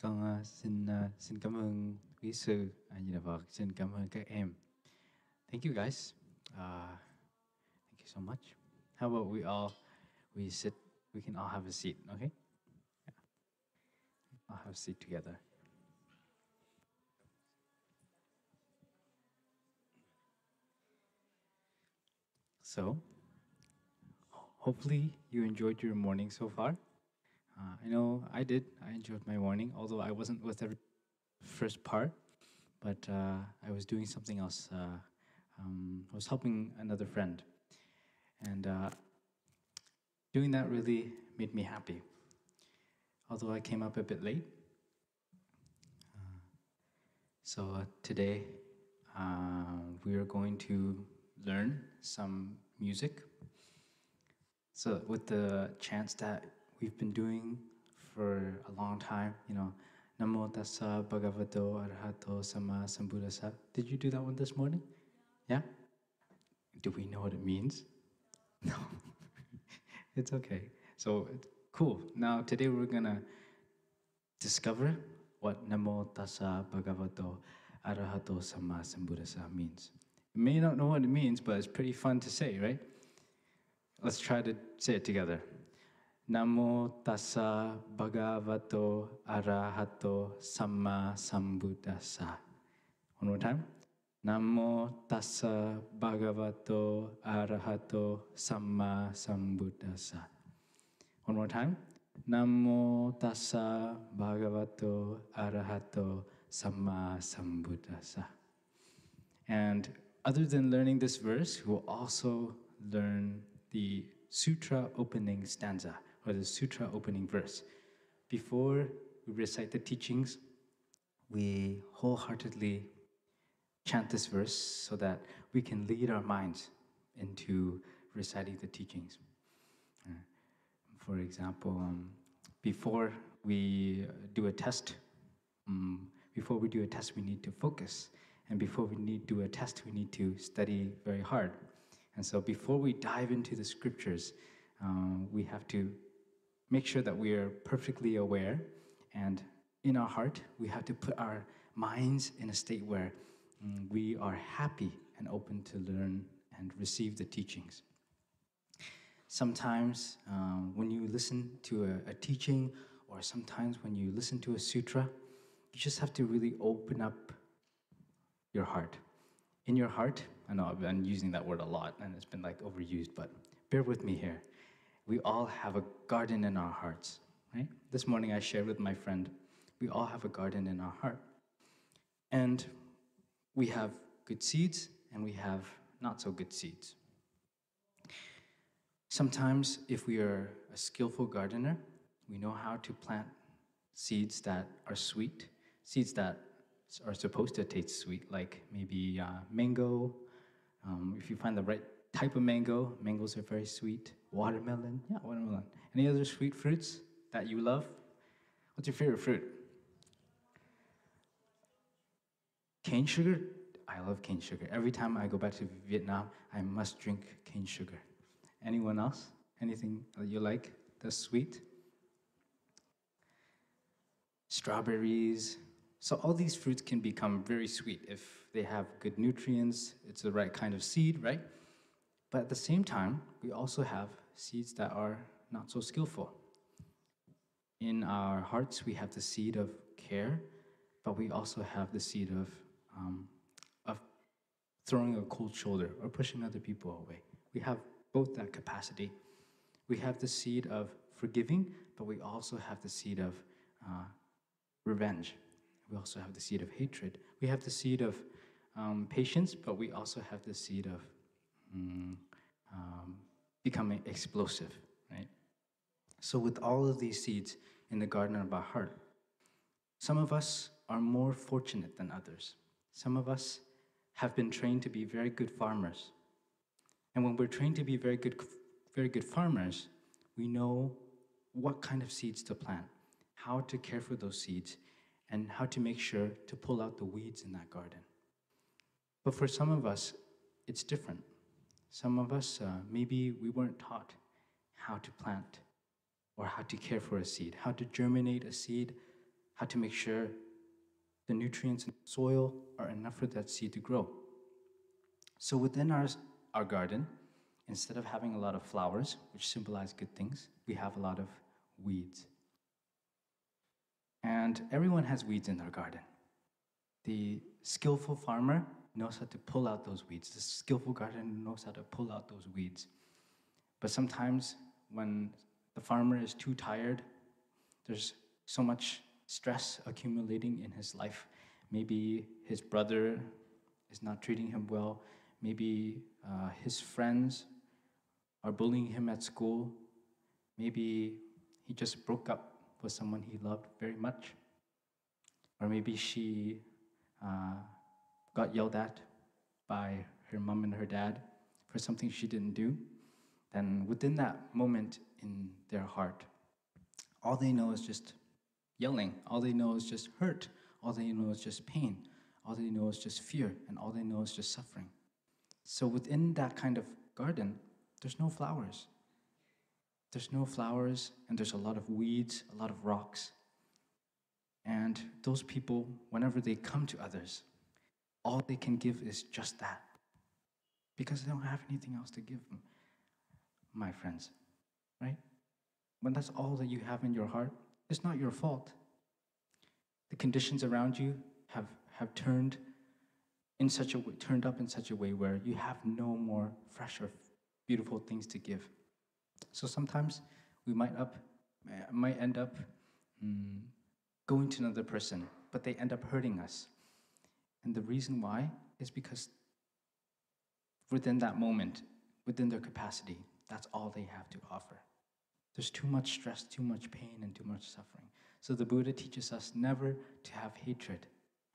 Con xin cảm ơn Quý Sư, A Di Đà Phật, xin cảm ơn các em. Thank you guys. Thank you so much. How about we sit, we can all have a seat, okay? Yeah. I'll have a seat together. So, hopefully you enjoyed your morning so far. I know I did. I enjoyed my morning, although I wasn't with the first part, but I was doing something else. I was helping another friend, and doing that really made me happy. Although I came up a bit late. So today we are going to learn some music. So with the chants that we've been doing for a long time, you know, Namo Tassa Bhagavato Arahato Sama Sambuddhassa. Did you do that one this morning? Yeah? Do we know what it means? No. It's okay. So, cool. Now, today we're going to discover what Namo Tassa Bhagavato Arahato Sama Sambuddhassa means. You may not know what it means, but it's pretty fun to say, right? Let's try to say it together. Namo Tassa Bhagavato Arahato Sama Sambuddhassa. One more time. Namo Tassa Bhagavato Arahato Sama Sambuddhassa. One more time. Namo Tassa Bhagavato Arahato Sama Sambuddhassa. And other than learning this verse, we'll also learn the sutra opening stanza, or the sutra opening verse. Before we recite the teachings, we wholeheartedly chant this verse so that we can lead our minds into reciting the teachings. For example, before we do a test, we need to focus. And before we do a test, we need to study very hard. And so before we dive into the scriptures, we have to make sure that we are perfectly aware, and in our heart, we have to put our minds in a state where we are happy and open to learn and receive the teachings. Sometimes when you listen to a teaching, or sometimes when you listen to a sutra, you just have to really open up your heart. In your heart, I know I've been using that word a lot and it's been like overused, but bear with me here. We all have a garden in our hearts, right? This morning I shared with my friend, we all have a garden in our heart. And we have good seeds and we have not so good seeds. Sometimes if we are a skillful gardener, we know how to plant seeds that are sweet, seeds that are supposed to taste sweet, like maybe mango. If you find the right type of mango, mangoes are very sweet. Watermelon, yeah, watermelon. Any other sweet fruits that you love? What's your favorite fruit? Cane sugar? I love cane sugar. Every time I go back to Vietnam, I must drink cane sugar. Anyone else? Anything that you like that's sweet? Strawberries. So all these fruits can become very sweet if they have good nutrients, it's the right kind of seed, right? But at the same time, we also have seeds that are not so skillful. In our hearts, we have the seed of care, but we also have the seed of throwing a cold shoulder or pushing other people away. We have both that capacity. We have the seed of forgiving, but we also have the seed of revenge. We also have the seed of hatred. We have the seed of patience, but we also have the seed of becoming explosive, right? So with all of these seeds in the garden of our heart, some of us are more fortunate than others. Some of us have been trained to be very good farmers. And when we're trained to be very good farmers, we know what kind of seeds to plant, how to care for those seeds, and how to make sure to pull out the weeds in that garden. But for some of us, it's different. Some of us, maybe we weren't taught how to plant or how to care for a seed, how to germinate a seed how to make sure the nutrients in the soil are enough for that seed to grow. So within our garden, instead of having a lot of flowers, which symbolize good things, we have a lot of weeds. And everyone has weeds in their garden. The skillful farmer knows how to pull out those weeds. The skillful gardener knows how to pull out those weeds. But sometimes when the farmer is too tired, there's so much stress accumulating in his life. Maybe his brother is not treating him well. Maybe his friends are bullying him at school. Maybe he just broke up with someone he loved very much. Or maybe she got yelled at by her mom and her dad for something she didn't do. Then within that moment in their heart, all they know is just yelling. All they know is just hurt. All they know is just pain. All they know is just fear. And all they know is just suffering. So within that kind of garden, there's no flowers. There's no flowers, and there's a lot of weeds, a lot of rocks. And those people, whenever they come to others, all they can give is just that. Because they don't have anything else to give them, my friends, right? When that's all that you have in your heart, it's not your fault. The conditions around you have turned up in such a way where you have no more fresh or beautiful things to give. So sometimes we might end up going to another person, but they end up hurting us. And the reason why is because within that moment, within their capacity, that's all they have to offer. There's too much stress, too much pain, and too much suffering. So the Buddha teaches us never to have hatred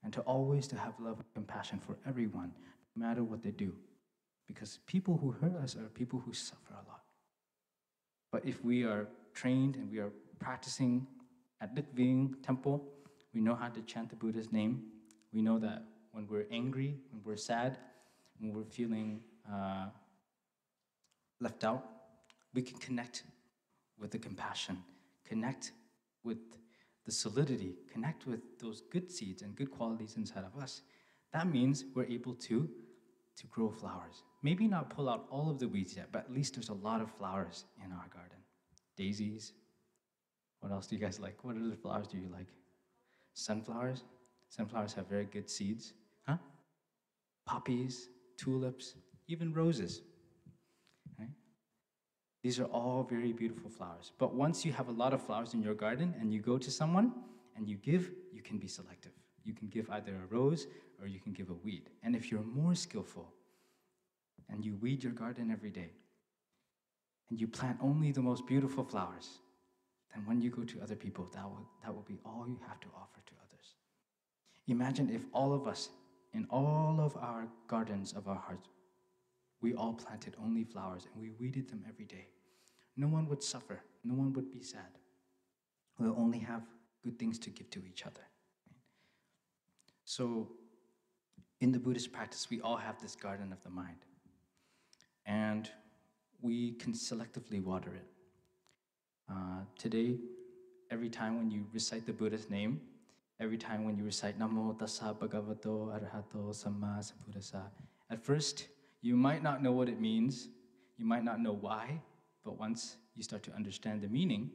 and to always to have love and compassion for everyone, no matter what they do. Because people who hurt us are people who suffer a lot. But if we are trained and we are practicing at Đức Viên temple, we know how to chant the Buddha's name. We know that when we're angry, when we're sad, when we're feeling left out, we can connect with the compassion, connect with the solidity, connect with those good seeds and good qualities inside of us. That means we're able to grow flowers. Maybe not pull out all of the weeds yet, but at least there's a lot of flowers in our garden. Daisies. What else do you guys like? What other flowers do you like? Sunflowers. Sunflowers have very good seeds. Huh? Poppies, tulips, even roses. Right? These are all very beautiful flowers. But once you have a lot of flowers in your garden and you go to someone and you give, you can be selective. You can give either a rose or you can give a weed. And if you're more skillful and you weed your garden every day and you plant only the most beautiful flowers, then when you go to other people, that will be all you have to offer to others. Imagine if all of us, in all of our gardens of our hearts, we all planted only flowers and we weeded them every day. No one would suffer. No one would be sad. We'll only have good things to give to each other. So in the Buddhist practice, we all have this garden of the mind. And we can selectively water it. Today, every time when you recite the Buddha's name, every time when you recite Namo Tassa Bhagavato Arahato Samma Sambuddhassa, at first, you might not know what it means, you might not know why, but once you start to understand the meaning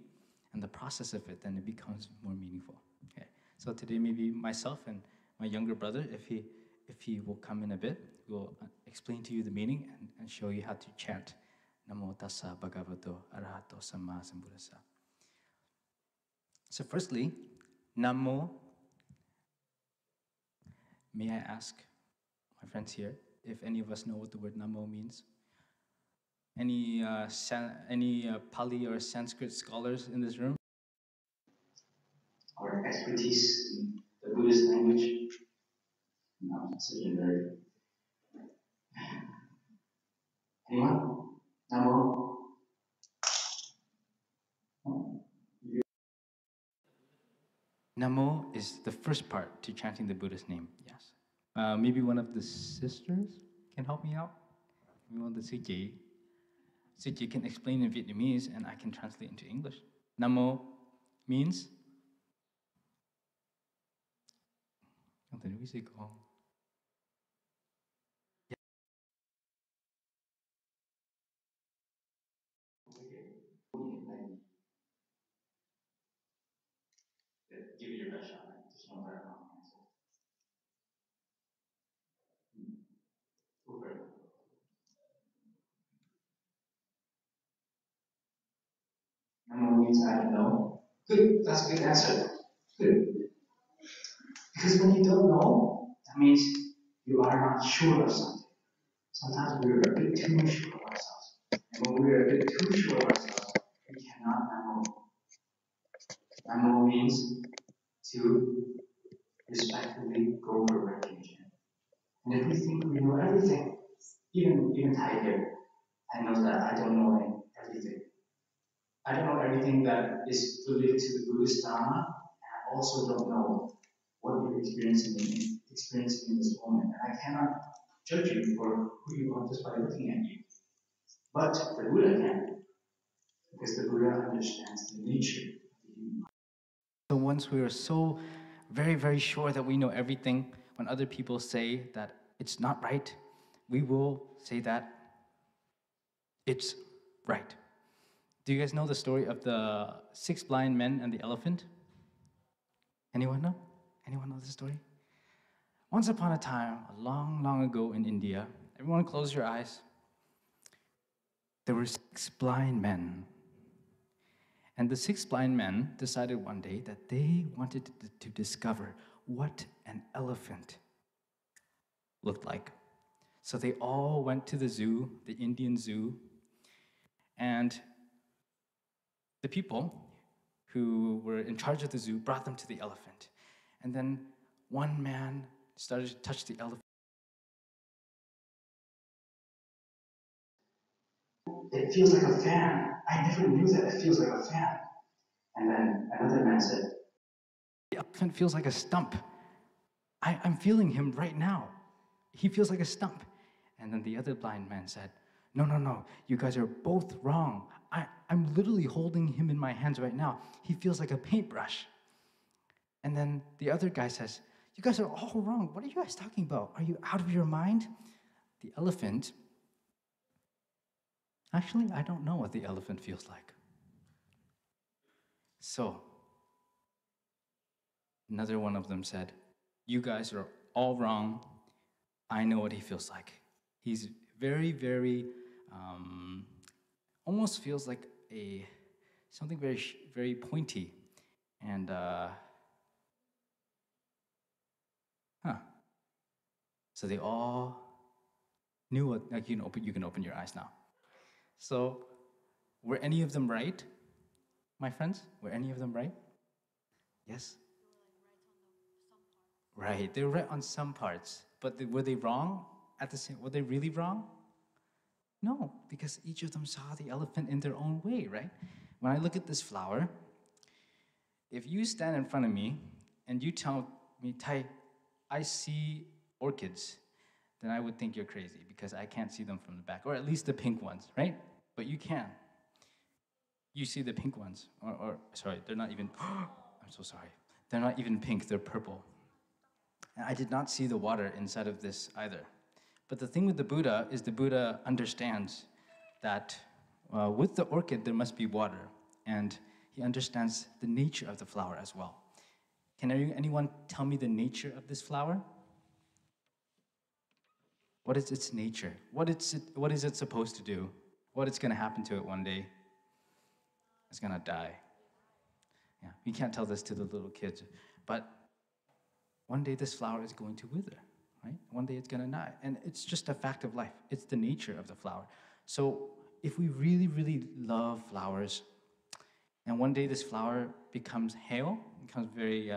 and the process of it, then it becomes more meaningful. Okay. So today, maybe myself and my younger brother, if he will come in a bit, we'll explain to you the meaning and show you how to chant Namo Tassa Bhagavato Arahato Samma Sambuddhassa. So firstly, Namo. May I ask my friends here if any of us know what the word Namo means? Any Pali or Sanskrit scholars in this room? Our expertise in the Buddhist language? No, such a nerd. Anyone? Namo? Namo is the first part to chanting the Buddha's name, yes. Maybe one of the sisters can help me out? Maybe one of the sư chị. Sư chị can explain in Vietnamese and I can translate into English. Namo means? Something we say go. Give it your best shot. There's no better answer. Go for it. No means I don't know. Good. That's a good answer. Good. Because when you don't know, that means you are not sure of something. Sometimes we are a bit too sure of ourselves. And when we are a bit too sure of ourselves, we cannot namo. Namo means to respectfully go for refuge. And if we think we know everything, even Thay here, I know that I don't know everything. I don't know everything that is related to the Buddhist Dharma, and I also don't know what you're experiencing in this moment. And I cannot judge you for who you are just by looking at you. But the Buddha can, because the Buddha understands the nature of the human mind. So once we are so very, very sure that we know everything, when other people say that it's not right, we will say that it's right. Do you guys know the story of the 6 blind men and the elephant? Anyone know? Anyone know the story? Once upon a time, a long, long ago in India, everyone close your eyes. There were 6 blind men. And the 6 blind men decided one day that they wanted to discover what an elephant looked like. So they all went to the zoo, the Indian zoo, and the people who were in charge of the zoo brought them to the elephant. And then one man started to touch the elephant. It feels like a fan. I never knew that it feels like a fan. And then another man said, The elephant feels like a stump. I'm feeling him right now. He feels like a stump. And then the other blind man said, No, you guys are both wrong. I'm literally holding him in my hands right now. He feels like a paintbrush. And then the other guy says, You guys are all wrong. What are you guys talking about? Are you out of your mind? The elephant, actually, I don't know what the elephant feels like. So, another one of them said, You guys are all wrong. I know what he feels like. He's very, very, almost feels like something very, very pointy. And, So they all knew what, like you can open your eyes now. So, were any of them right, my friends? Were any of them right? Yes? Right, they were right on some parts, but were they wrong at the same? Were they really wrong? No, because each of them saw the elephant in their own way, right? When I look at this flower, if you stand in front of me and you tell me, Thay, I see orchids, then I would think you're crazy because I can't see them from the back, or at least the pink ones, right? But you can. You see the pink ones, or sorry, they're not even, I'm so sorry. They're not even pink, they're purple. And I did not see the water inside of this either. But the thing with the Buddha is the Buddha understands that with the orchid there must be water, and he understands the nature of the flower as well. Can anyone tell me the nature of this flower? What is its nature? What is it supposed to do? What is going to happen to it one day? It's going to die. Yeah, we can't tell this to the little kids, but one day this flower is going to wither, right? One day it's going to die. And it's just a fact of life. It's the nature of the flower. So if we really, really love flowers, and one day this flower becomes hale, becomes very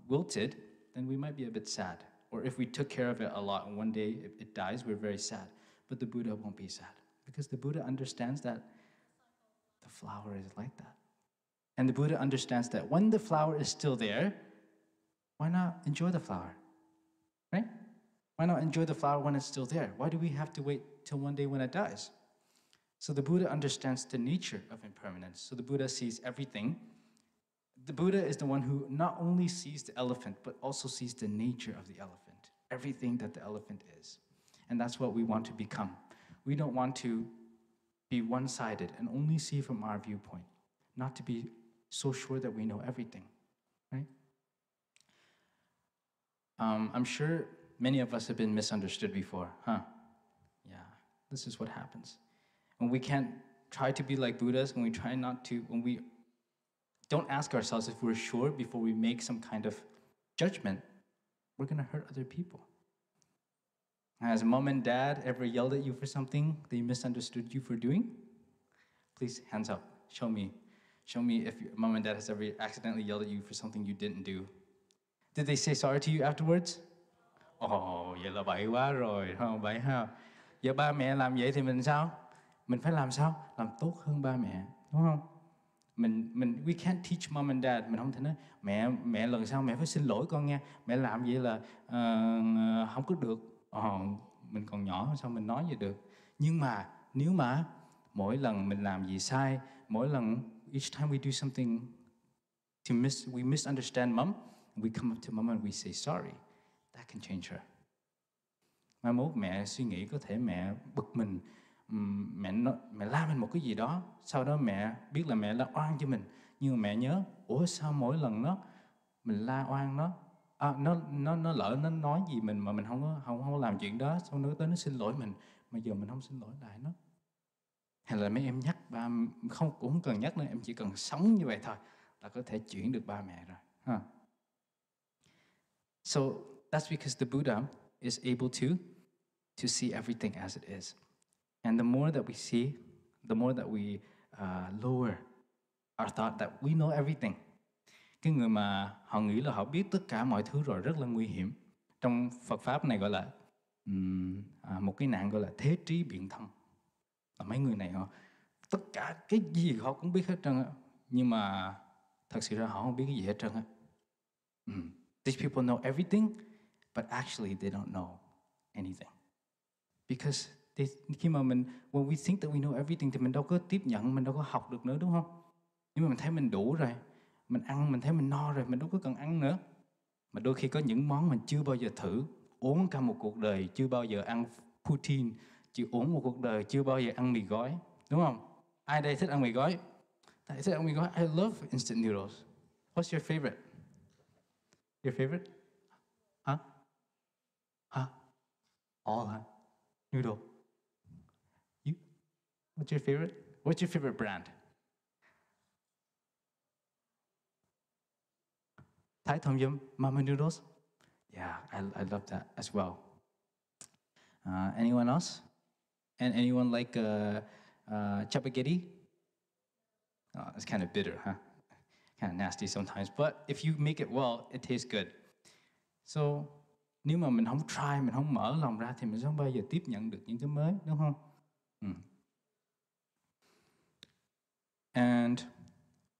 wilted, then we might be a bit sad. Or if we took care of it a lot and one day it dies, we're very sad. But the Buddha won't be sad because the Buddha understands that the flower is like that. And the Buddha understands that when the flower is still there, why not enjoy the flower, right? Why not enjoy the flower when it's still there? Why do we have to wait till one day when it dies? So the Buddha understands the nature of impermanence. So the Buddha sees everything. the Buddha is the one who not only sees the elephant, but also sees the nature of the elephant, everything that the elephant is. And that's what we want to become. We don't want to be one-sided and only see from our viewpoint, not to be so sure that we know everything, right? I'm sure many of us have been misunderstood before, huh? Yeah, this is what happens. When we can't try to be like Buddhas, when we don't ask ourselves if we're sure before we make some kind of judgment, we're going to hurt other people. Has mom and dad ever yelled at you for something they misunderstood you for doing? Please, hands up. Show me. Show me if your mom and dad has ever accidentally yelled at you for something you didn't do. Did they say sorry to you afterwards? Ồ, vậy là bậy quá rồi, không bậy ha. Giờ ba mẹ làm vậy thì mình sao? Mình phải làm sao? Làm tốt hơn ba mẹ, đúng không? We can't teach mom and dad. Mình không thể nói mẹ lần sau mẹ phải xin lỗi con nha. Mẹ làm vậy là không có được. Mình còn nhỏ sao mình nói vậy được? Nhưng mà nếu mà mỗi lần mình làm gì sai, mỗi lần each time we do something we misunderstand mom, we come up to mom and we say sorry. That can change her. Mai mốt mẹ suy nghĩ có thể mẹ bực mình, mẹ la mình một cái gì đó, sau đó mẹ biết là mẹ la oan cho mình, nhưng mà mẹ nhớ, sao mỗi lần mình la oan nó lỡ nó nói gì mình mà mình không có làm chuyện đó, sau nó tới nó xin lỗi mình, mà giờ mình không xin lỗi lại nó. Hay là mấy em nhắc ba cũng không cần nhắc nữa, em chỉ cần sống như vậy thôi là có thể chuyển được ba mẹ rồi. Huh? So that's because the Buddha is able to see everything as it is. And the more that we see, the more that we lower our thought that we know everything. Cái người mà họ nghĩ là họ biết tất cả mọi thứ rồi rất là nguy hiểm. Trong Phật Pháp này gọi là một cái nạn gọi là thế trí biện thông. Là mấy người này họ tất cả cái gì họ cũng biết hết trơn á, nhưng mà thật sự ra họ không biết cái gì hết trơn á. These people know everything, but actually they don't know anything. Because khi mà when we think that we know everything thì mình đâu có tiếp nhận, mình đâu có học được nữa, đúng không? Nhưng mà mình thấy mình đủ rồi, mình ăn mình thấy mình no rồi, mình đâu có cần ăn nữa. Mà đôi khi có những món mình chưa bao giờ thử, uống cả một cuộc đời chưa bao giờ ăn poutine, uống một cuộc đời chưa bao giờ ăn mì gói, đúng không? Ai đây thích ăn mì gói? Ai thích ăn mì gói? I love instant noodles. What's your favorite? Your favorite? Huh? All, huh? Noodle. You? What's your favorite? What's your favorite brand? Thai Tom Yum Mama Noodles? Yeah, I love that as well. Anyone else? And anyone like chapaghetti? Oh, it's kind of bitter, huh? Kind of nasty sometimes. But if you make it well, it tastes good. So, nếu mà mình không try, mình không mở lòng ra thì mình không bao giờ tiếp nhận được những cái mới, đúng không? And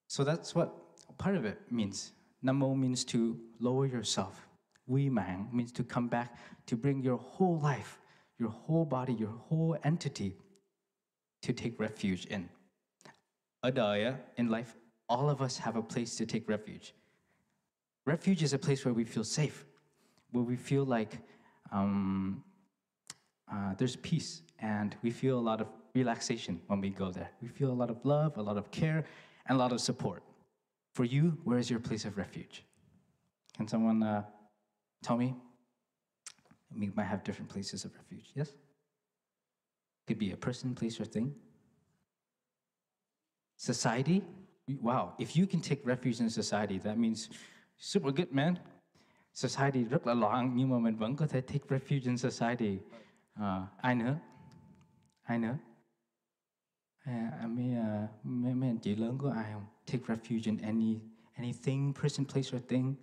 so that's what part of it means. Namo means to lower yourself. Vi mạng means to come back, to bring your whole life, your whole body, your whole entity to take refuge in. Ở đời, in life, all of us have a place to take refuge. Refuge is a place where we feel safe, where we feel like there's peace, and we feel a lot of relaxation when we go there. We feel a lot of love, a lot of care, and a lot of support. For you, where is your place of refuge? Can someone tell me? We might have different places of refuge, yes? Could be a person, place, or thing. Society? Wow, if you can take refuge in society, that means super good, man. Society rất là loạn, nhưng mà mình vẫn có thể take refuge in society. Ai nữa? Mấy anh chị lớn có ai không? Take refuge in anything, person, place, or thing.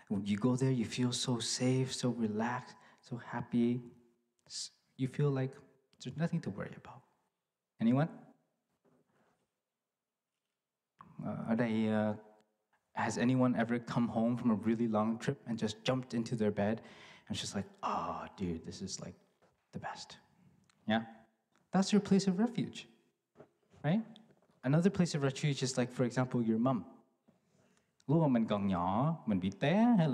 When you go there, you feel so safe, so relaxed, so happy. You feel like there's nothing to worry about. Anyone? Ở đây, has anyone ever come home from a really long trip and just jumped into their bed and just like, oh, dude, this is like the best. Yeah? That's your place of refuge, right? Another place of refuge is like, for example, your mom. Lúc mà mình còn nhỏ, mình bị té hay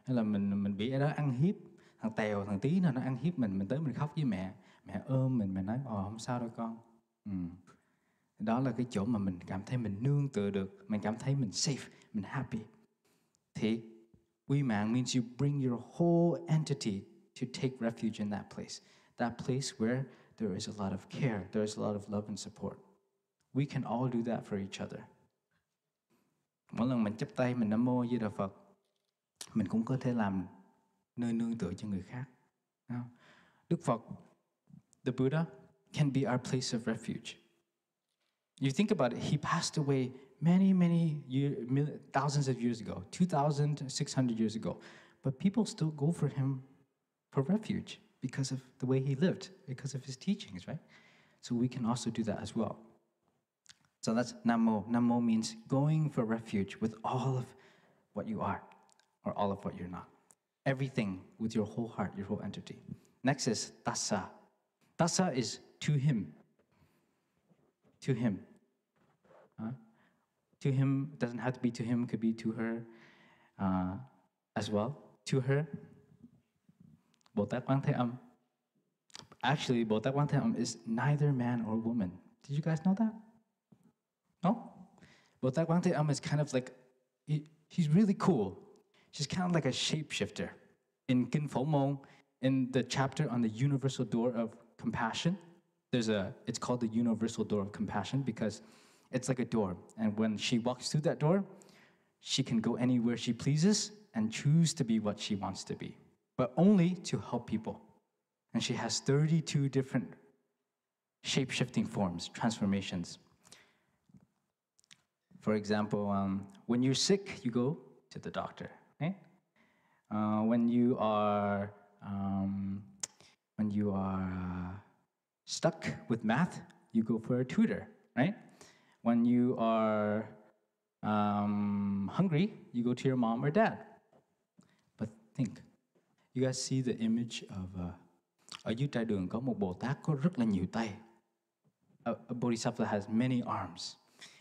là mình bị ai đó ăn hiếp, thằng Tèo, thằng Tí nó ăn hiếp mình tới mình khóc với mẹ ôm mình nói không sao đâu con. Đó là cái chỗ mà mình cảm thấy mình nương tựa được, mình cảm thấy mình safe, mình happy. Thì quy mạng means you bring your whole entity to take refuge in that place where there is a lot of care, there is a lot of love and support. We can all do that for each other. Mỗi lần mình chắp tay mình Nam Mô A Di Đà Phật, mình cũng có thể làm nơi nương tựa cho người khác. Đức Phật, the Buddha, can be our place of refuge. You think about it, he passed away many thousands of years ago, 2,600 years ago. But people still go for him for refuge because of the way he lived, because of his teachings, right? So we can also do that as well. So that's Nam Mô. Nam Mô means going for refuge with all of what you are, or all of what you're not. Everything with your whole heart, your whole entity. Next is Tassa. Tassa is to him. To him. To him doesn't have to be to him, could be to her as well. To her. Bồ Tát Quán Thế Âm. Actually, Bồ Tát Quán Thế Âm is neither man or woman. Did you guys know that? No? Bồ Tát Quán Thế Âm is kind of like, he's really cool. She's kind of like a shapeshifter. In Kinh Phổ Môn, in the chapter on the universal door of compassion, it's called the universal door of compassion because it's like a door. And when she walks through that door, she can go anywhere she pleases and choose to be what she wants to be, but only to help people. And she has 32 different shape-shifting forms, transformations. For example, when you're sick, you go to the doctor, right? When you are stuck with math, you go for a tutor, right? When you are hungry, you go to your mom or dad. But think, you guys see the image of ở dưới trái đường có một Bồ Tát có rất là nhiều tay. A Bodhisattva has many arms.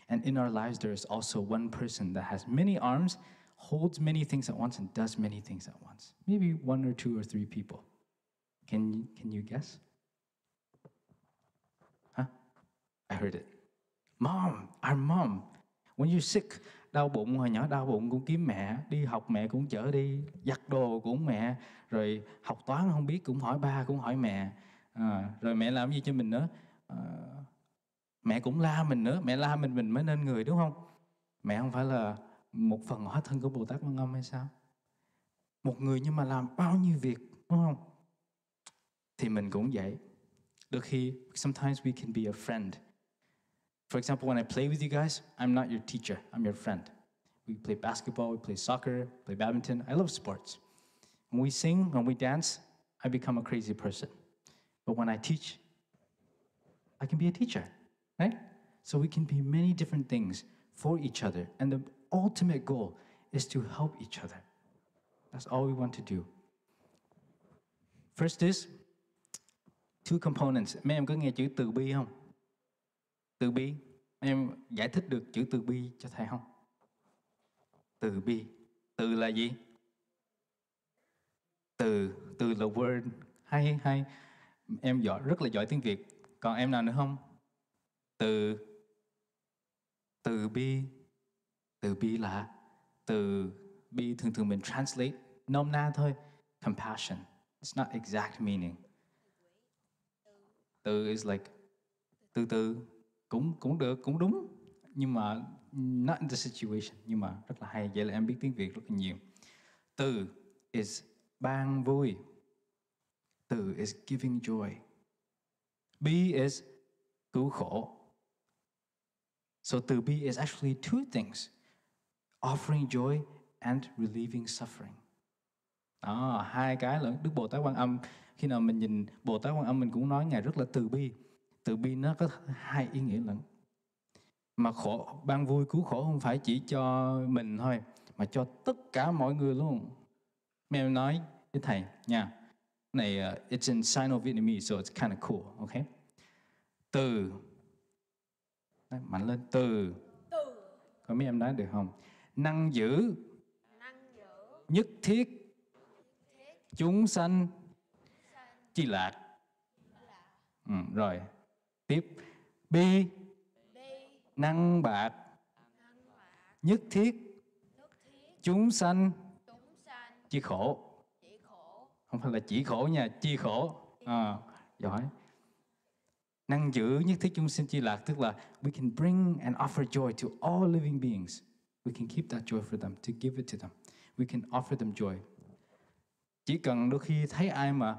And in our lives, there is also one person that has many arms, holds many things at once, and does many things at once. Maybe one or two or three people. Can you guess? Huh? I heard it. Mom, our mom. When you're sick, đau bụng, hồi nhỏ đau bụng cũng kiếm mẹ, đi học mẹ cũng chở đi, giặt đồ cũng mẹ, rồi học toán không biết cũng hỏi ba, cũng hỏi mẹ. Rồi mẹ làm gì cho mình nữa? Mẹ cũng la mình nữa, mẹ la mình mới nên người, đúng không? Mẹ không phải là một phần hóa thân của Bồ Tát Quan Âm hay sao? Một người nhưng mà làm bao nhiêu việc, đúng không? Thì mình cũng vậy. Đôi khi, sometimes we can be a friend. For example, when I play with you guys, I'm not your teacher, I'm your friend. We play basketball, we play soccer, play badminton. I love sports. When we sing, when we dance, I become a crazy person. But when I teach, I can be a teacher, right? So we can be many different things for each other. And the ultimate goal is to help each other. That's all we want to do. First is two components. Mấy em có nghe chữ từ bi không? Từ bi. Mấy em giải thích được chữ từ bi cho thầy không? Từ bi. Từ là gì? Từ là word. Hay. Em rất là giỏi tiếng Việt. Còn em nào nữa không? Từ bi. Từ bi là từ bi thường mình translate nôm na thôi. Compassion. It's not exact meaning. Từ is like từ cũng được, cũng đúng, nhưng mà not in the situation, nhưng mà rất là hay. Vậy là em biết tiếng Việt rất là nhiều. Từ is ban vui. Từ is giving joy. Bi is cứu khổ. So từ bi is actually two things: offering joy and relieving suffering. Hai cái là Đức Bồ Tát Quan Âm. Khi nào mình nhìn Bồ Tát Quan Âm, mình cũng nói Ngài rất là từ bi. Từ bi nó có hai ý nghĩa lẫn. Mà khổ, ban vui cứu khổ không phải chỉ cho mình thôi, mà cho tất cả mọi người luôn. Mẹ em nói với thầy nha. Này, it's in Sino-Vietnamese, so it's kind of cool, okay? Từ Nói mạnh lên, từ. Có mấy em nói được không? Năng giữ, nhất thiết, chúng sanh, chi lạc. Rồi, tiếp. Bi, năng bạc, nhất thiết, chúng sanh, chi khổ. Không phải là chỉ khổ nha, chi khổ. Giỏi. Năng giữ nhất thiết chúng sinh chi lạc, tức là we can bring and offer joy to all living beings. We can keep that joy for them, to give it to them. We can offer them joy. Chỉ cần đôi khi thấy ai mà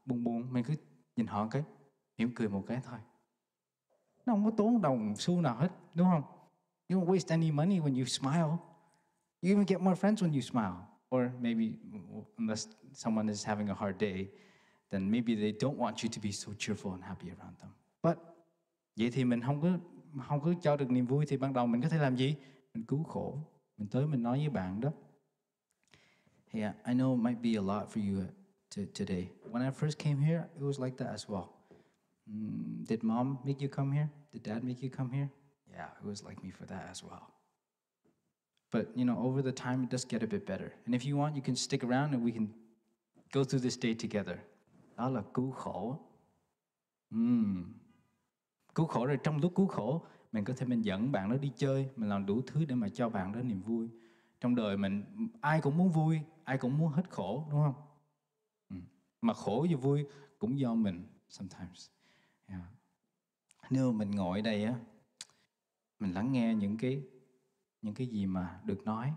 buồn buồn, mình cứ nhìn họ cái, mỉm cười một cái thôi. Nó không có tốn đồng xu nào hết, đúng không? You don't waste any money when you smile. You even get more friends when you smile. Or maybe, unless someone is having a hard day, then maybe they don't want you to be so cheerful and happy around them. But vậy thì mình không có cho được niềm vui thì ban đầu mình có thể làm gì? Mình cứu khổ. Mình tới mình nói với bạn đó. Yeah, I know it might be a lot for you today. When I first came here, it was like that as well. Did mom make you come here? Did dad make you come here? Yeah, it was like me for that as well. But, over the time, it does get a bit better. And if you want, you can stick around and we can go through this day together. Đó là cứu khổ. Cứu khổ rồi trong lúc cứu khổ, mình có thể mình dẫn bạn đó đi chơi, mình làm đủ thứ để mà cho bạn đó niềm vui. Trong đời mình, ai cũng muốn vui, ai cũng muốn hết khổ, đúng không? Mà khổ và vui cũng do mình, sometimes. Yeah. Nếu mình ngồi ở đây á, mình lắng nghe những cái gì mà được nói,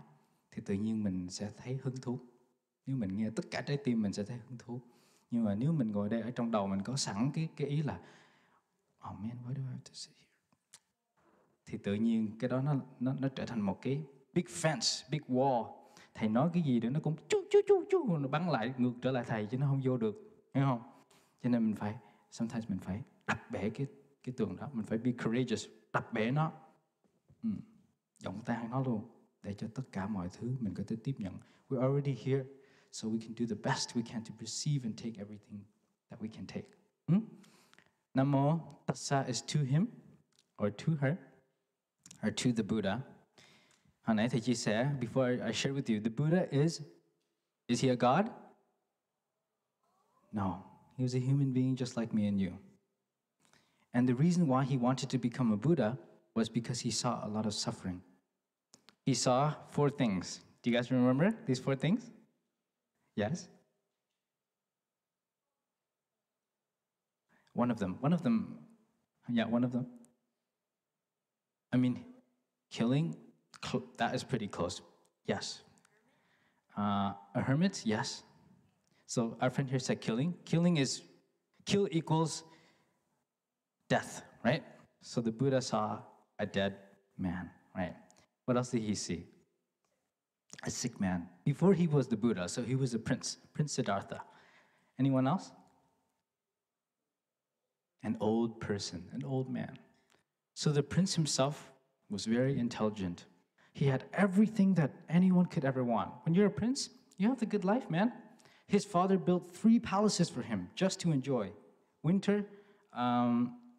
thì tự nhiên mình sẽ thấy hứng thú. Nếu mình nghe tất cả trái tim mình sẽ thấy hứng thú. Nhưng mà nếu mình ngồi đây ở trong đầu mình có sẵn cái ý là oh man, why do I have to sit here? Thì tự nhiên cái đó nó trở thành một cái big fence, big wall. Thầy nói cái gì đó nó cũng chú nó bắn lại ngược trở lại thầy chứ nó không vô được, hiểu không? Cho nên sometimes mình phải đập bể cái tường đó, mình phải be courageous, đập bể nó, dọn tan nó luôn, để cho tất cả mọi thứ mình có thể tiếp nhận. We're already here, so we can do the best we can to perceive and take everything that we can take. Namo tassa is to him, or to her, or to the Buddha. Hồi nãy thầy chia sẻ, before I share with you, the Buddha is he a God? No, he was a human being just like me and you. And the reason why he wanted to become a Buddha was because he saw a lot of suffering. He saw 4 things. Do you guys remember these 4 things? Yes? One of them. Yeah, one of them. I mean, killing, that is pretty close. Yes. A hermit, yes. So our friend here said killing. Kill equals death, right? So the Buddha saw a dead man, right? What else did he see? A sick man. Before he was the Buddha, so he was a prince, Prince Siddhartha. Anyone else? An old person, an old man. So the prince himself was very intelligent. He had everything that anyone could ever want. When you're a prince, you have the good life, man. His father built 3 palaces for him just to enjoy. Winter,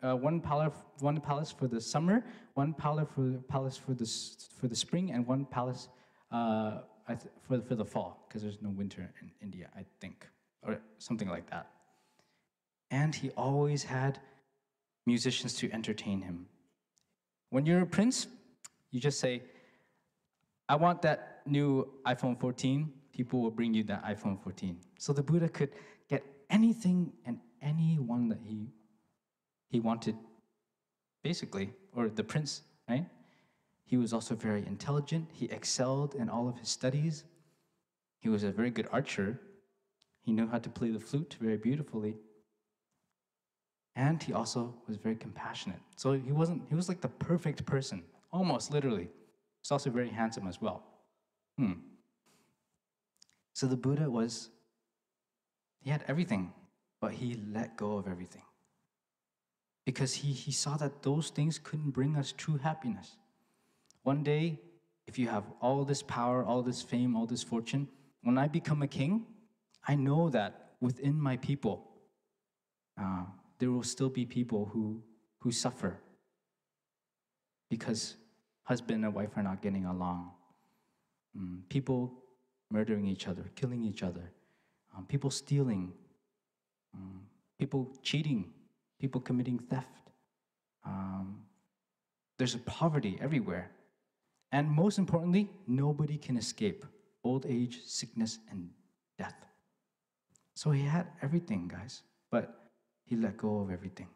one palace for the summer, one palace for the spring, and one palace for the fall, because there's no winter in India, I think, or something like that. And he always had musicians to entertain him. When you're a prince, you just say, I want that new iPhone 14. People will bring you that iPhone 14. So the Buddha could get anything and anyone that he wanted, basically, or the prince, right? He was also very intelligent. He excelled in all of his studies. He was a very good archer. He knew how to play the flute very beautifully. And he also was very compassionate. So he was like the perfect person, almost literally. He's also very handsome as well. So the Buddha he had everything, but he let go of everything. Because he saw that those things couldn't bring us true happiness. One day, if you have all this power, all this fame, all this fortune, when I become a king, I know that within my people, there will still be people who suffer. because husband and wife are not getting along. People murdering each other, killing each other, people stealing, people cheating, people committing theft. There's a poverty everywhere. And most importantly, nobody can escape old age, sickness, and death. So he had everything, guys, but he let go of everything.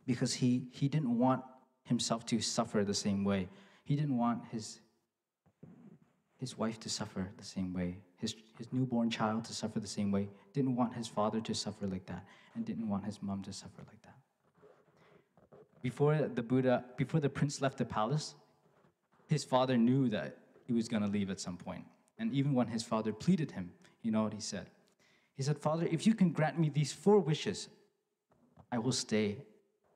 Because he didn't want himself to suffer the same way. He didn't want his wife to suffer the same way, his newborn child to suffer the same way, didn't want his father to suffer like that, and didn't want his mom to suffer like that. Before the prince left the palace, his father knew that he was going to leave at some point. And even when his father pleaded him, you know what he said? He said, "Father, if you can grant me these 4 wishes, I will stay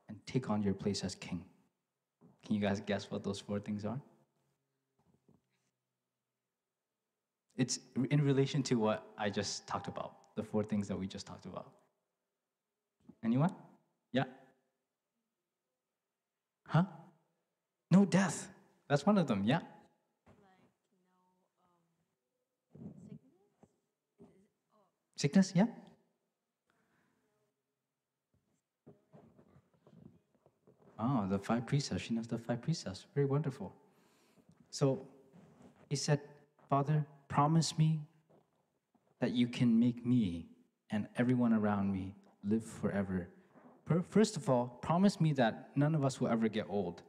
and take on your place as king." Can you guys guess what those 4 things are? It's in relation to what I just talked about, the 4 things that we just talked about. Anyone? Yeah? Huh? No death. That's one of them, yeah? Sickness, yeah? Oh, the 5 precepts. She knows the 5 precepts. Very wonderful. So he said, "Father, promise me that you can make me and everyone around me live forever. First of all, promise me that none of us will ever get old.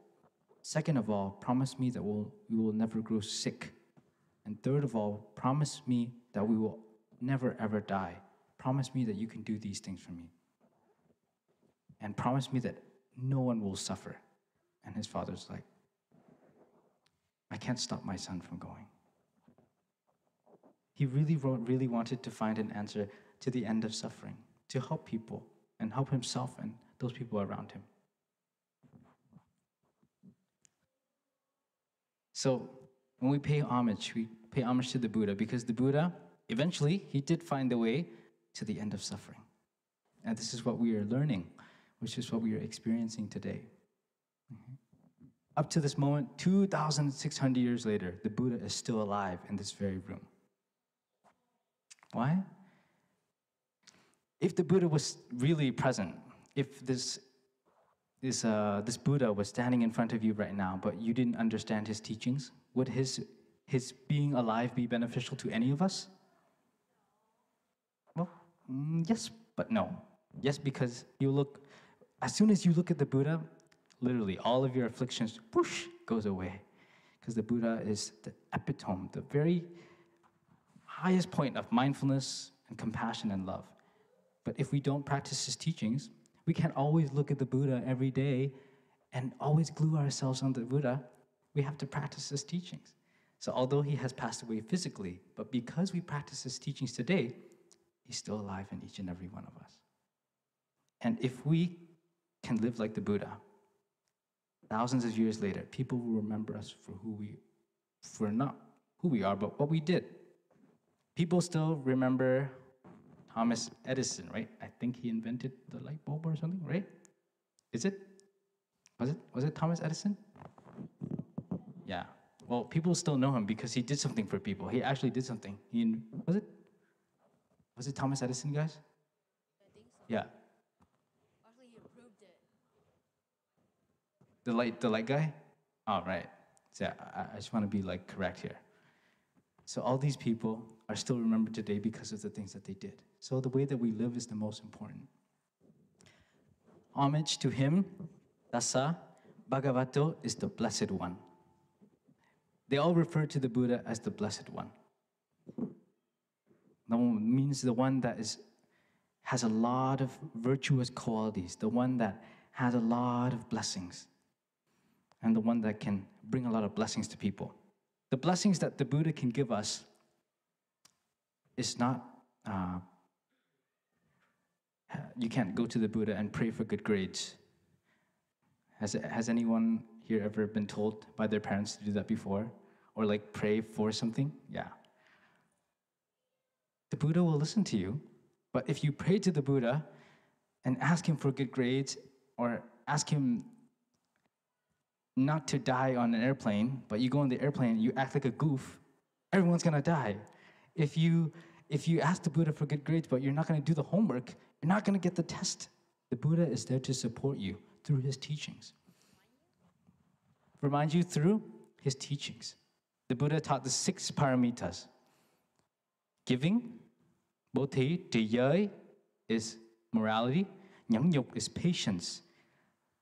Second of all, promise me that we will never grow sick. And third of all, promise me that we will never ever die. Promise me that you can do these things for me. And promise me that no one will suffer." And his father's like, "I can't stop my son from going." He really wanted to find an answer to the end of suffering, to help people and help himself and those people around him. So when we pay homage to the Buddha, because the Buddha, eventually, he did find the way to the end of suffering. And this is what we are learning, which is what we are experiencing today. Up to this moment, 2,600 years later, the Buddha is still alive in this very room. Why? If the Buddha was really present, if this Buddha was standing in front of you right now, but you didn't understand his teachings, would his being alive be beneficial to any of us? Well, yes, but no. Yes, because as soon as you look at the Buddha, literally all of your afflictions, whoosh, goes away. Because the Buddha is the epitome, the very highest point of mindfulness and compassion and love. But if we don't practice his teachings, we can't always look at the Buddha every day and always glue ourselves on the Buddha. We have to practice his teachings. So although he has passed away physically, but because we practice his teachings today, he's still alive in each and every one of us. And if we can live like the Buddha, thousands of years later, people will remember us for not who we are, but what we did. People still remember Thomas Edison, right? I think he invented the light bulb or something, right? Is it? Was it Thomas Edison? Yeah. Well, people still know him because he did something for people. He actually did something. Was it Thomas Edison, guys? I think so. Yeah. Actually, he proved it. The light guy? Oh, right. So I just want to be correct here. So all these people are still remembered today because of the things that they did. So the way that we live is the most important. Homage to him, Dasa Bhagavato, is the Blessed One. They all refer to the Buddha as the Blessed One. That means the one that has a lot of virtuous qualities, the one that has a lot of blessings, and the one that can bring a lot of blessings to people. The blessings that the Buddha can give us is not, you can't go to the Buddha and pray for good grades. Has anyone here ever been told by their parents to do that before? Or pray for something? Yeah. The Buddha will listen to you, but if you pray to the Buddha and ask him for good grades, or ask him not to die on an airplane, but you go on the airplane and you act like a goof, everyone's gonna die. If you ask the Buddha for good grades, but you're not gonna do the homework, you're not gonna get the test. The Buddha is there to support you through his teachings. Remind you through his teachings. The Buddha taught the 6 paramitas. Giving, bố thí, trì giới is morality, nhẫn nhục is patience,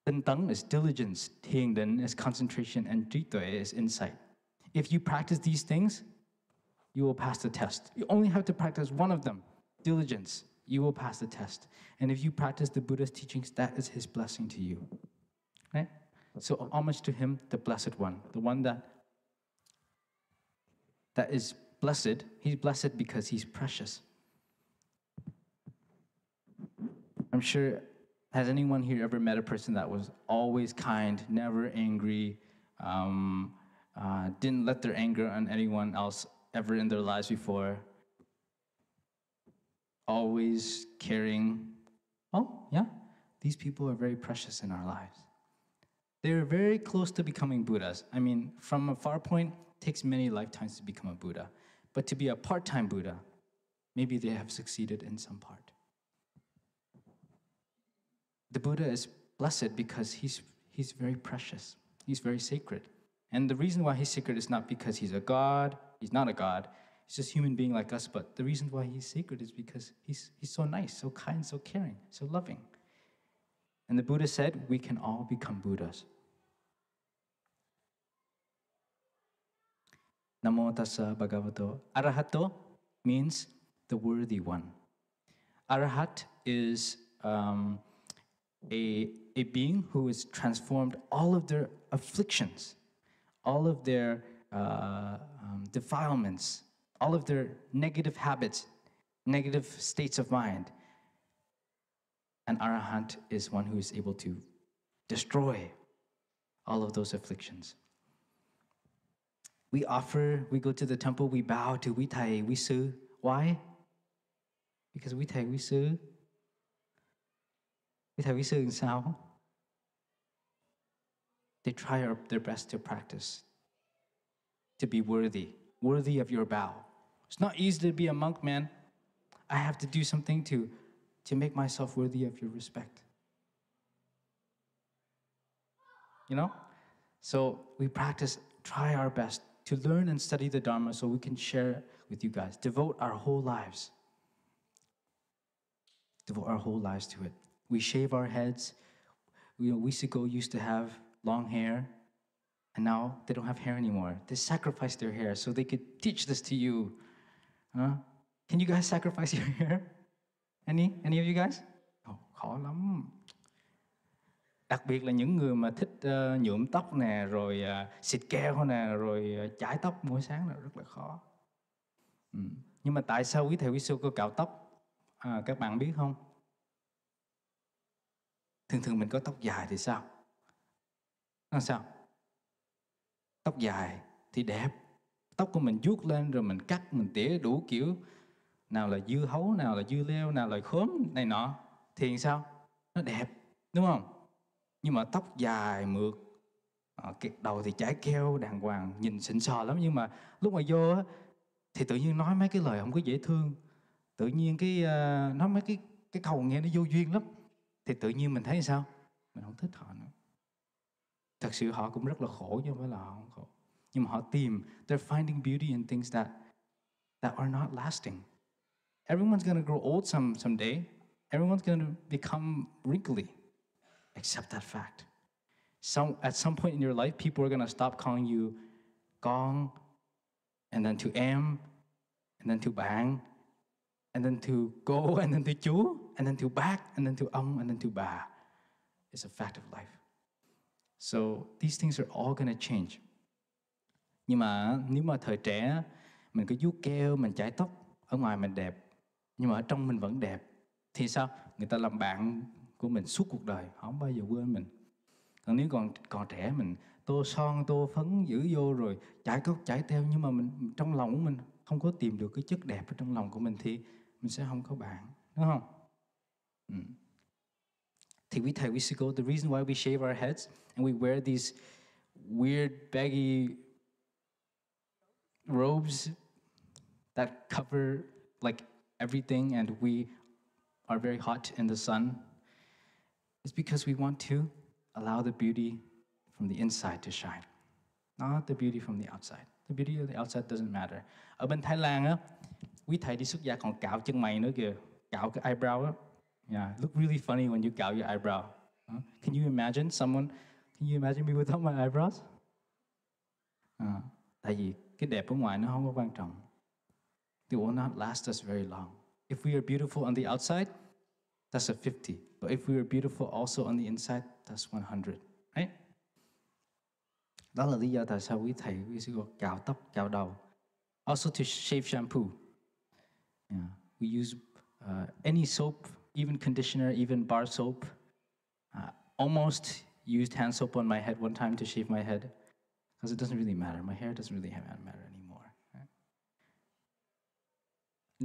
tinh tấn is diligence, thiền định is concentration, and trí tuệ is insight. If you practice these things, you will pass the test. You only have to practice one of them, diligence. You will pass the test. And if you practice the Buddha's teachings, that is his blessing to you. Right? So homage to him, the blessed one, the one that is blessed. He's blessed because he's precious. I'm sure, has anyone here ever met a person that was always kind, never angry, didn't let their anger on anyone else ever in their lives before? Always caring. Oh, yeah, these people are very precious in our lives. They're very close to becoming Buddhas. I mean, from a far point, it takes many lifetimes to become a Buddha. But to be a part-time Buddha, maybe they have succeeded in some part. The Buddha is blessed because he's very precious. He's very sacred. And the reason why he's sacred is not because he's a god. He's not a god. He's just a human being like us. But the reason why he's sacred is because he's so nice, so kind, so caring, so loving. And the Buddha said, we can all become Buddhas. Namo tassa bhagavato. Arahato means the worthy one. Arahat is a being who has transformed all of their afflictions, all of their defilements, all of their negative habits, negative states of mind. An arahant is one who is able to destroy all of those afflictions. We go to the temple, we bow to Quý Thầy, Quý Sư. Why? Because Quý Thầy, Quý Sư. Quý Thầy, Quý Sư làm sao? They try their best to practice, to be worthy of your bow. It's not easy to be a monk, man. I have to do something to make myself worthy of your respect. You know? So we practice, try our best to learn and study the Dharma so we can share with you guys. Devote our whole lives. Devote our whole lives to it. We shave our heads. Weeks ago used to have long hair, and now they don't have hair anymore. They sacrificed their hair so they could teach this to you. Can you guys sacrifice your hair? Any of you guys? Khó lắm. Đặc biệt là những người mà thích nhuộm tóc nè, rồi xịt keo nè, rồi chải tóc mỗi sáng là rất là khó. Nhưng mà tại sao Quý Thầy Quý Sư có cạo tóc? Các bạn biết không? Thường mình có tóc dài thì sao? Nó sao? Tóc dài thì đẹp. Tóc của mình vuốt lên rồi mình cắt, mình tỉa đủ kiểu. Nào là dưa hấu, nào là dưa leo, nào là khóm này nọ. Thì sao? Nó đẹp, đúng không? Nhưng mà tóc dài mượt, cái đầu thì chải keo đàng hoàng, nhìn xịn sò lắm. Nhưng mà lúc mà vô á, thì tự nhiên nói mấy cái lời không có dễ thương. Tự nhiên nói mấy cái câu nghe nó vô duyên lắm. Thì tự nhiên mình thấy sao? Mình không thích họ nữa. Thật sự họ cũng rất là khổ chứ không phải là họ không khổ. Nhưng mà họ tìm, they're finding beauty in things that are not lasting. Everyone's going to grow old someday. Everyone's going to become wrinkly. Accept that fact. At some point in your life, people are going to stop calling you Con, and then to em, and then to Bang, and then to Cô, and then to Chú, and then to Bác, and then to ông, and then to Bà. It's a fact of life. So these things are all going to change. Nhưng mà nếu mà thời trẻ, mình cứ vuốt keo, mình chải tóc, ở ngoài mình đẹp, nhưng mà ở trong mình vẫn đẹp, thì sao? Người ta làm bạn của mình suốt cuộc đời, họ không bao giờ quên mình. Còn nếu còn trẻ, mình tô son, tô phấn giữ vô rồi chải cốc, chải teo, nhưng mà mình trong lòng của mình không có tìm được cái chất đẹp ở trong lòng của mình thì mình sẽ không có bạn, đúng không? Thì Quý Thầy, Quý Sư Cô, the reason why we shave our heads and we wear these weird baggy robes that cover like everything, and we are very hot in the sun, it's because we want to allow the beauty from the inside to shine, not the beauty from the outside. The beauty of the outside doesn't matter. Ở bên Thái Lan á, quý thầy đi xuất gia còn cạo chân mày nữa kìa, cạo cái eyebrow á. Yeah, look really funny when you cạo your eyebrow. Can you imagine me without my eyebrows? Tại vì cái đẹp ở ngoài nó không có quan trọng. It will not last us very long. If we are beautiful on the outside, that's a 50. But if we are beautiful also on the inside, that's 100. Right? Đó là lý do tại sao quý thầy, quý sư cạo tóc, cạo đầu. Also to shave shampoo. Yeah. We use any soap, even conditioner, even bar soap. Almost used hand soap on my head one time to shave my head, because it doesn't really matter. My hair doesn't really matter anymore. Right?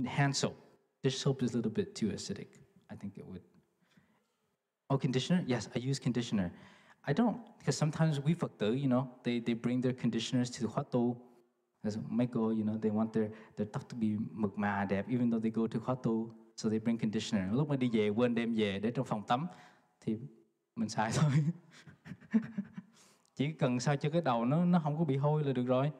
Hand soap. Dish soap is a little bit too acidic. I think it would. Oh, conditioner? Yes, I use conditioner. I don't, because sometimes we Phật tử, they bring their conditioners to the Hoat Tu. Mấy cô, they want their tóc to be mượt mà, đẹp, even though they go to Hoat Tu, so they bring conditioner. Lúc mà đi về, quên đem về để trong phòng tắm, thì mình xài thôi. Chỉ cần sao cho cái đầu nó không có bị hôi là được rồi.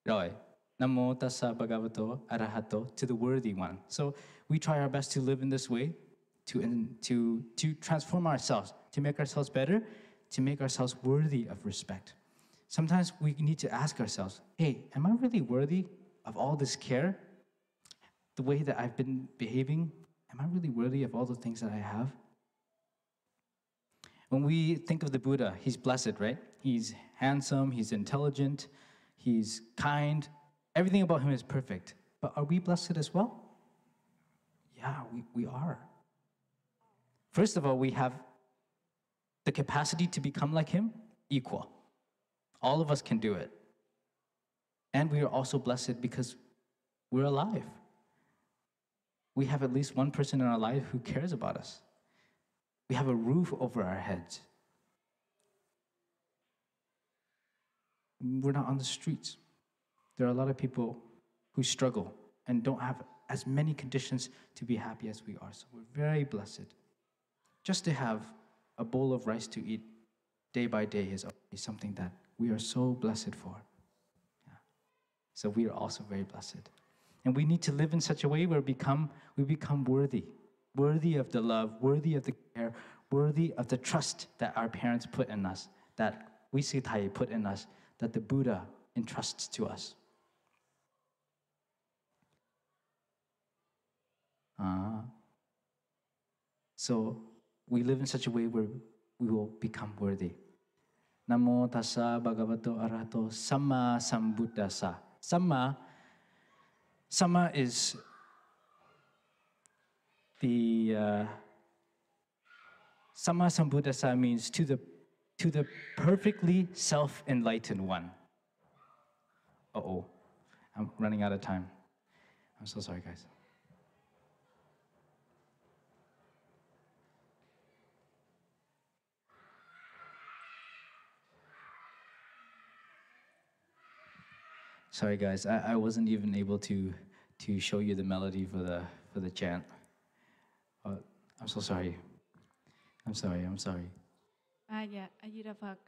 Rồi. Namo tassa bhagavato arahato, to the worthy one. So we try our best to live in this way, to transform ourselves, to make ourselves better, to make ourselves worthy of respect. Sometimes we need to ask ourselves, hey, am I really worthy of all this care? The way that I've been behaving, am I really worthy of all the things that I have? When we think of the Buddha, he's blessed, right? He's handsome, he's intelligent, he's kind. Everything about him is perfect. But are we blessed as well? Yeah, we are. First of all, we have the capacity to become like him, equal. All of us can do it. And we are also blessed because we're alive. We have at least one person in our life who cares about us. We have a roof over our heads. We're not on the streets. There are a lot of people who struggle and don't have as many conditions to be happy as we are. So we're very blessed. Just to have a bowl of rice to eat day by day is something that we are so blessed for. Yeah. So we are also very blessed. And we need to live in such a way where we become worthy of the love, worthy of the care, worthy of the trust that our parents put in us, that we Sư Thầy put in us, that the Buddha entrusts to us. So we live in such a way where we will become worthy. Namo tassa bhagavato arahato samma sambuddhassa. Samma is the samma sambuddhassa means to the perfectly self-enlightened one. Uh-oh, I'm running out of time. I'm so sorry, guys. Sorry, guys. I wasn't even able to show you the melody for the chant. I'm so sorry. I'm sorry. Dạ, A Di Đà Phật.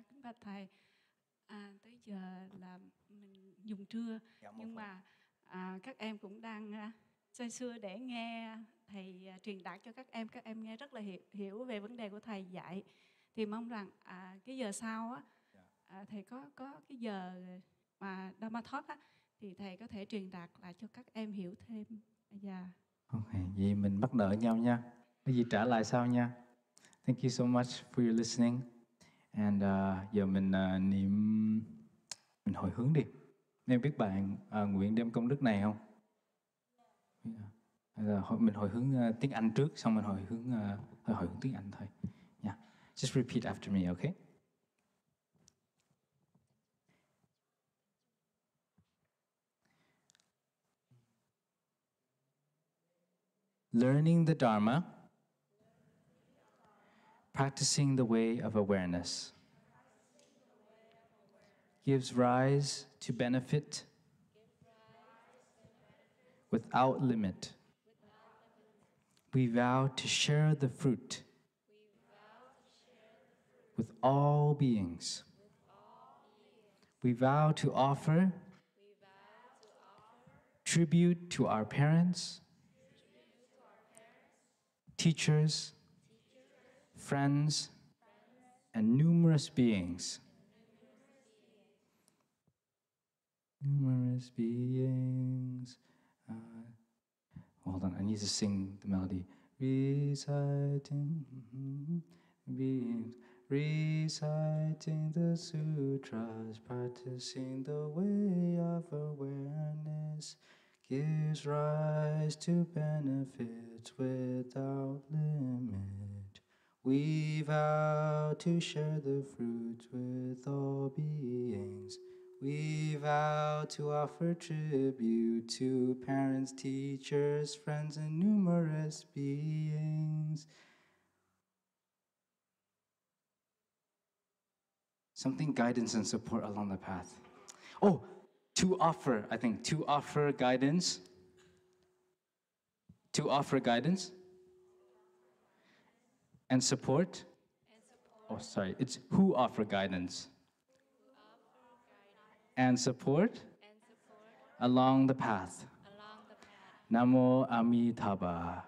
Kính bạch thầy. Tới giờ là mình dùng trưa, nhưng mà các em cũng đang say sưa để nghe thầy truyền đạt cho các em nghe rất là hiểu về vấn đề của thầy dạy. Thì mong rằng cái giờ sau á, thầy có cái giờ mà Dhamma Talk á, thì thầy có thể truyền đạt lại cho các em hiểu thêm. Dạ. Ok, vậy mình bắt nợ nhau nha. Cái gì trả lại sau nha. Thank you so much for your listening. And giờ mình niệm, mình hồi hướng đi. Em biết bạn nguyện đem công đức này không? Mình hồi hướng tiếng Anh trước, xong mình hồi hướng tiếng Anh thôi. Yeah. Just repeat after me, okay? Learning the Dharma practicing the way of awareness gives rise to benefit without limit. We vow to share the fruit with all beings. We vow to offer tribute to our parents, teachers, friends, and numerous beings. Numerous beings. Hold on, I need to sing the melody. Reciting beings, reciting the sutras, practicing the way of awareness gives rise to benefits without limit. We vow to share the fruits with all beings. We vow to offer tribute to parents, teachers, friends, and numerous beings. Something guidance and support along the path. Oh, to offer guidance. To offer guidance and support. Oh, sorry, it's who offer guidance and support along the path. Namo Amitabha.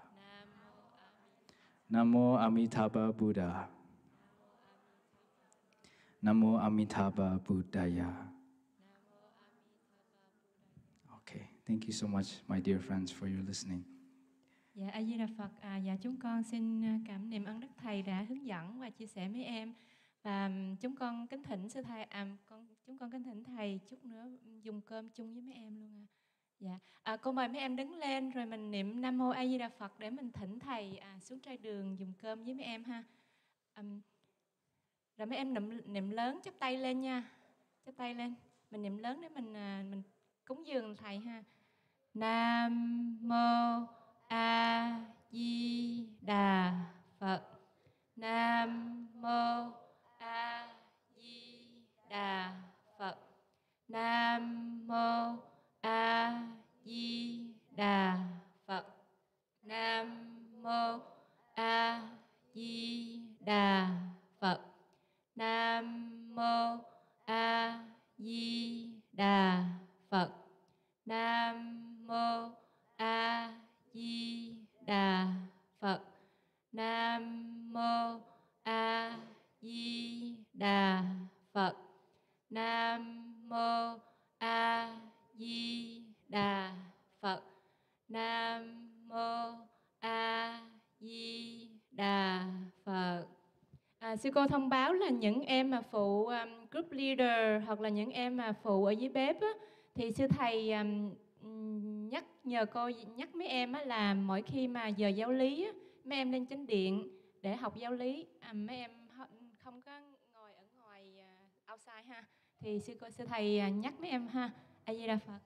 Namo Amitabha Buddha. Namo Amitabha Buddhaya. Okay, thank you so much, my dear friends, for your listening. Dạ, A Di Đà Phật. Dạ, chúng con xin cảm niệm ơn Đức Thầy đã hướng dẫn và chia sẻ với em. Và chúng con kính thỉnh sư thầy, chúng con kính thỉnh thầy chút nữa dùng cơm chung với mấy em luôn. Dạ, cô mời mấy em đứng lên rồi mình niệm Nam Mô A Di Đà Phật để mình thỉnh thầy xuống trai đường dùng cơm với mấy em ha. Rồi mấy em niệm lớn, chắp tay lên nha, chắp tay lên. Mình niệm lớn để mình cúng dường thầy ha. Nam Mô A Di Đà Phật. Nam Mô A Di Đà Phật. Nam Mô A Di Đà Phật. Nam Mô A Di Đà Phật. Nam Mô A Di Đà Phật. Nam Mô A Di Đà Phật. Nam Mô A Di Đà Phật. Nam Mô A Di Đà Phật. Nam Mô A Di Đà Phật. Sư cô thông báo là những em mà phụ group leader hoặc là những em mà phụ ở dưới bếp á, thì sư thầy nhờ cô nhắc mấy em á, là mỗi khi mà giờ giáo lý á, mấy em lên chánh điện để học giáo lý, mấy em không có ngồi ở ngoài outside ha, thì sư thầy nhắc mấy em ha. A Di Đà Phật.